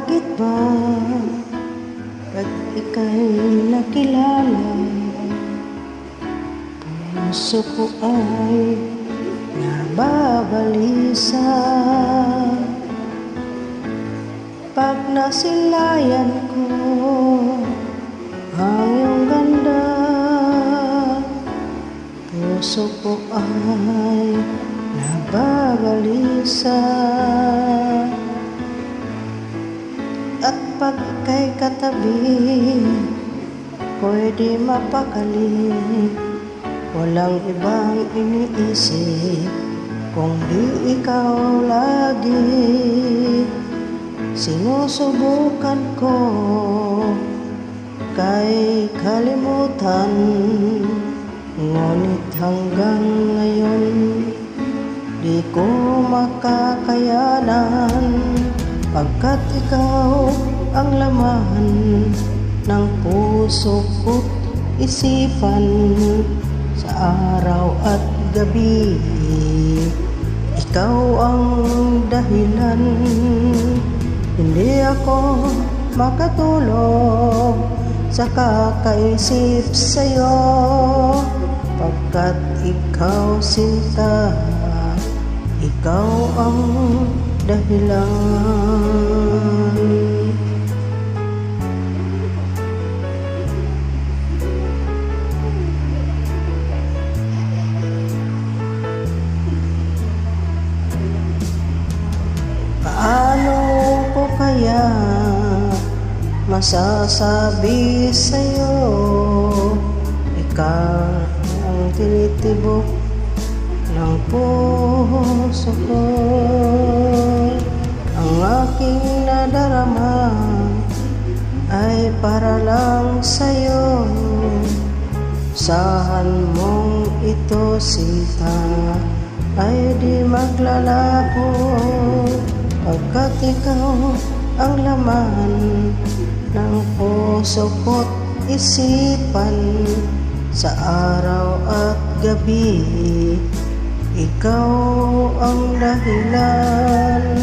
Bakit ba pag ika'y nakilala, puso ko ay nababalisa? Pag nasilayan ko ang iyong ganda, puso ko ay nababalisa. At pag kay katabi, ko'y di mapakali, walang ibang iniisip kung di ikaw lagi. Sinusubukan ko kay kalimutan, ngunit hanggang ngayon di ko makakayanan, pagkat ikaw ang laman ng puso ko't isipan. Sa araw at gabi, ikaw ang dahilan. Hindi ako makatulog sa kakaisip sa'yo, pagkat ikaw sinta, ikaw ang dahilan. Paano ko kaya masasabi sa'yo, ikaw ang tinitibok ng puso ko? Ang aking nadarama ay para lang sa'yo. Sahan mong ito, sinta, ay di maglalabo, pagkat ikaw ang laman ng puso ko't isipan. Sa araw at gabi, ikaw ang dahilan.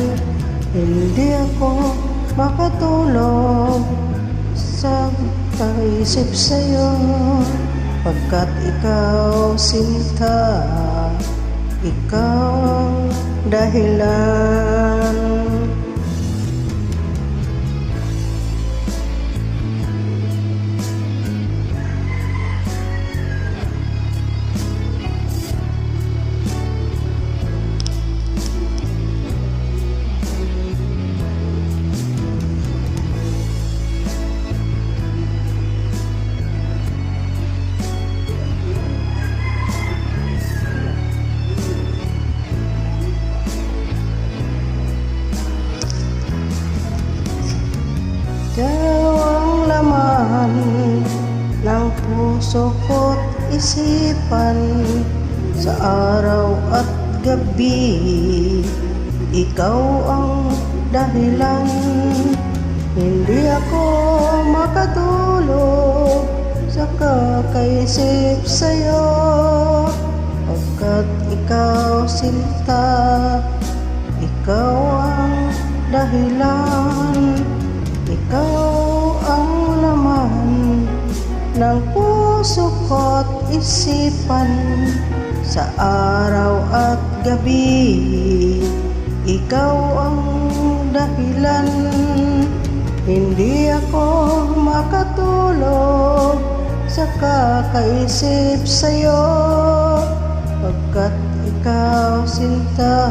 Hindi ako makatulog sa kaisip sa'yo, pagkat ikaw sinta, ikaw ang dahilan. Ikaw ang laman ng puso ko't isipan. Sa araw at gabi, ikaw ang dahilan. Hindi ako makatulog sa kakaisip sa'yo, pagkat ikaw sinta, ikaw ang dahilan. Ikaw ang laman ng puso ko't isipan. Sa araw at gabi, ikaw ang dahilan. Hindi ako makatulog sa kakaisip sa'yo, pagkat ikaw sinta,